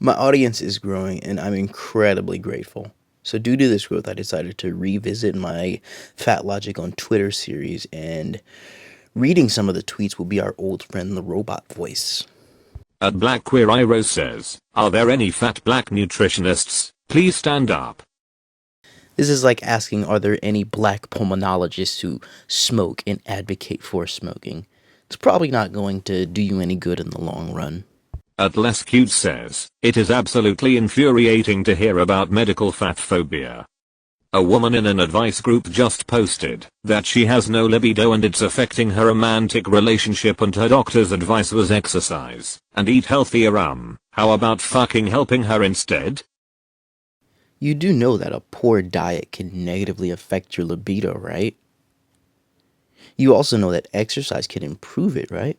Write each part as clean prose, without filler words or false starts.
My audience is growing and I'm incredibly grateful. So, due to this growth, I decided to revisit my Fat Logic on Twitter series, and reading some of the tweets will be our old friend, the robot voice. At Black Queer Iro says, are there any fat black nutritionists? Please stand up. This is like asking, are there any black pulmonologists who smoke and advocate for smoking? It's probably not going to do you any good in the long run. At Less Cute says, it is absolutely infuriating to hear about medical fat phobia. A woman in an advice group just posted that she has no libido and it's affecting her romantic relationship, and her doctor's advice was exercise and eat healthier. How about fucking helping her instead? You do know that a poor diet can negatively affect your libido, right? You also know that exercise can improve it, right?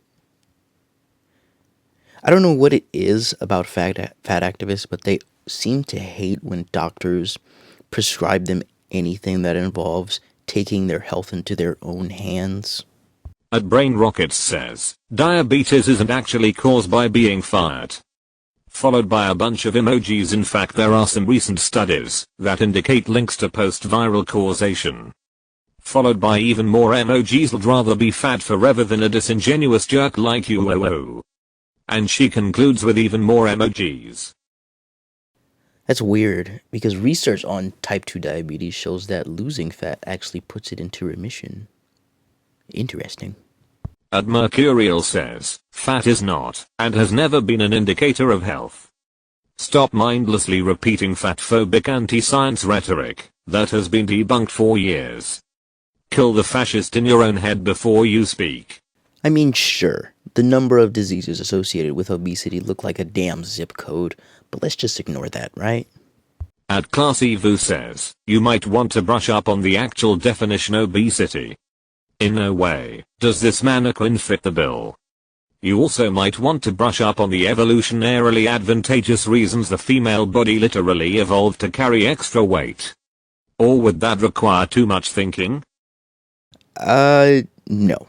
I don't know what it is about fat activists, but they seem to hate when doctors prescribe them anything that involves taking their health into their own hands. At Brain Rockets says, diabetes isn't actually caused by being fat. Followed by a bunch of emojis. In fact, there are some recent studies that indicate links to post-viral causation. Followed by even more emojis. I'd rather be fat forever than a disingenuous jerk like you. And she concludes with even more emojis. That's weird, because research on type 2 diabetes shows that losing fat actually puts it into remission. Interesting. At Mercurial says, fat is not, and has never been, an indicator of health. Stop mindlessly repeating fatphobic anti-science rhetoric that has been debunked for years. Kill the fascist in your own head before you speak. I mean, sure, the number of diseases associated with obesity look like a damn zip code, but let's just ignore that, right? At ClassyVU says, you might want to brush up on the actual definition obesity. In no way does this mannequin fit the bill. You also might want to brush up on the evolutionarily advantageous reasons the female body literally evolved to carry extra weight. Or would that require too much thinking? No.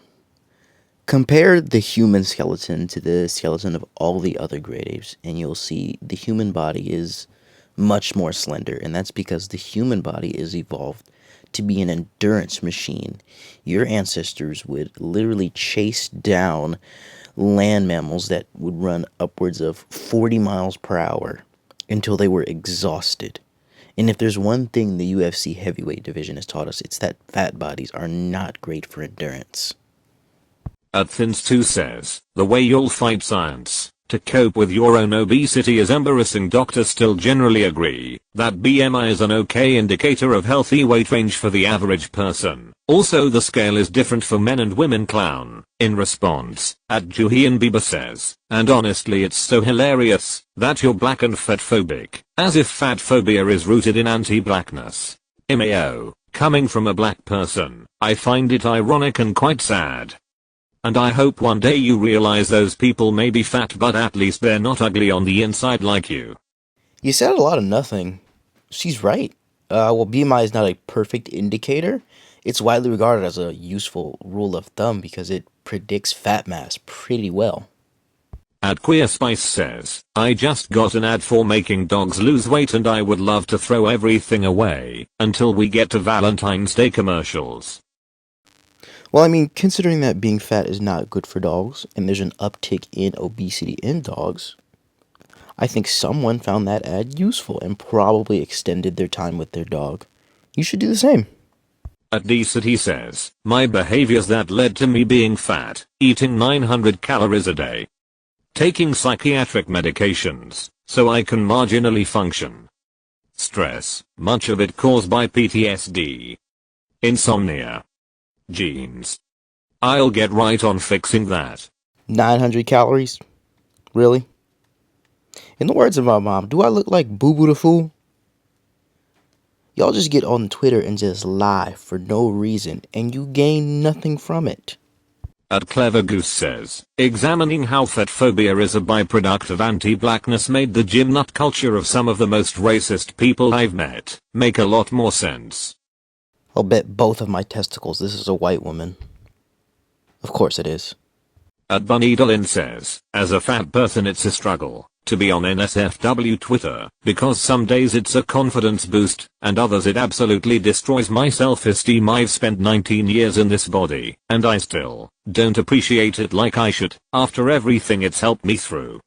Compare the human skeleton to the skeleton of all the other great apes, and you'll see the human body is much more slender, and that's because the human body is evolved to be an endurance machine. Your ancestors would literally chase down land mammals that would run upwards of 40 miles per hour until they were exhausted. And if there's one thing the UFC heavyweight division has taught us, it's that fat bodies are not great for endurance. At Thins2 says, the way you'll fight science to cope with your own obesity is embarrassing. Doctors still generally agree that BMI is an okay indicator of healthy weight range for the average person. Also, the scale is different for men and women. Clown. In response, at Julian Bieber says, and honestly it's so hilarious that you're black and fatphobic, as if fat phobia is rooted in anti-blackness. Imao. Coming from a black person, I find it ironic and quite sad. And I hope one day you realize those people may be fat, but at least they're not ugly on the inside like you. You said a lot of nothing. She's right. Well, BMI is not a perfect indicator. It's widely regarded as a useful rule of thumb because it predicts fat mass pretty well. At Queer Spice says, I just got an ad for making dogs lose weight and I would love to throw everything away until we get to Valentine's Day commercials. Well, I mean, considering that being fat is not good for dogs, and there's an uptick in obesity in dogs, I think someone found that ad useful and probably extended their time with their dog. You should do the same. At D-City says, my behaviors that led to me being fat, eating 900 calories a day, taking psychiatric medications, so I can marginally function. Stress, much of it caused by PTSD. Insomnia. Genes. I'll get right on fixing that. 900 calories? Really? In the words of my mom, do I look like Boo Boo the Fool? Y'all just get on Twitter and just lie for no reason, and you gain nothing from it. At Clever Goose says, examining how fatphobia is a byproduct of anti-blackness made the gym nut culture of some of the most racist people I've met make a lot more sense. I'll bet both of my testicles this is a white woman. Of course it is. At BunnyDolin says, as a fat person it's a struggle to be on NSFW Twitter, because some days it's a confidence boost, and others it absolutely destroys my self-esteem. I've spent 19 years in this body, and I still don't appreciate it like I should, after everything it's helped me through.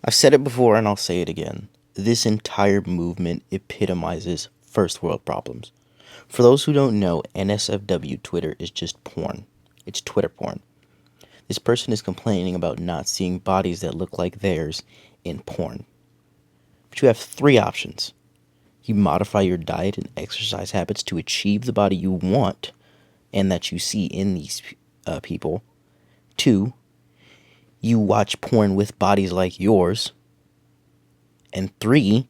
I've said it before and I'll say it again. This entire movement epitomizes first world problems. For those who don't know, NSFW Twitter is just porn. It's Twitter porn. This person is complaining about not seeing bodies that look like theirs in porn. But you have three options. You modify your diet and exercise habits to achieve the body you want and that you see in these people. 2, you watch porn with bodies like yours. And 3,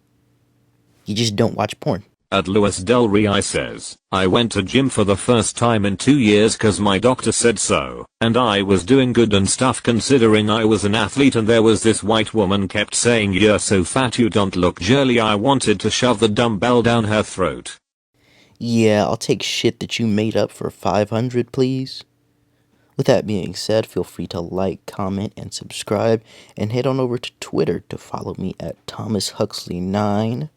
you just don't watch porn. At Louis Del Rey says, I went to gym for the first time in 2 years cause my doctor said so, and I was doing good and stuff considering I was an athlete, and there was this white woman kept saying you're so fat you don't look jelly. I wanted to shove the dumbbell down her throat. Yeah, I'll take shit that you made up for 500, please. With that being said, feel free to like, comment, and subscribe, and head on over to Twitter to follow me at ThomasHuxley9.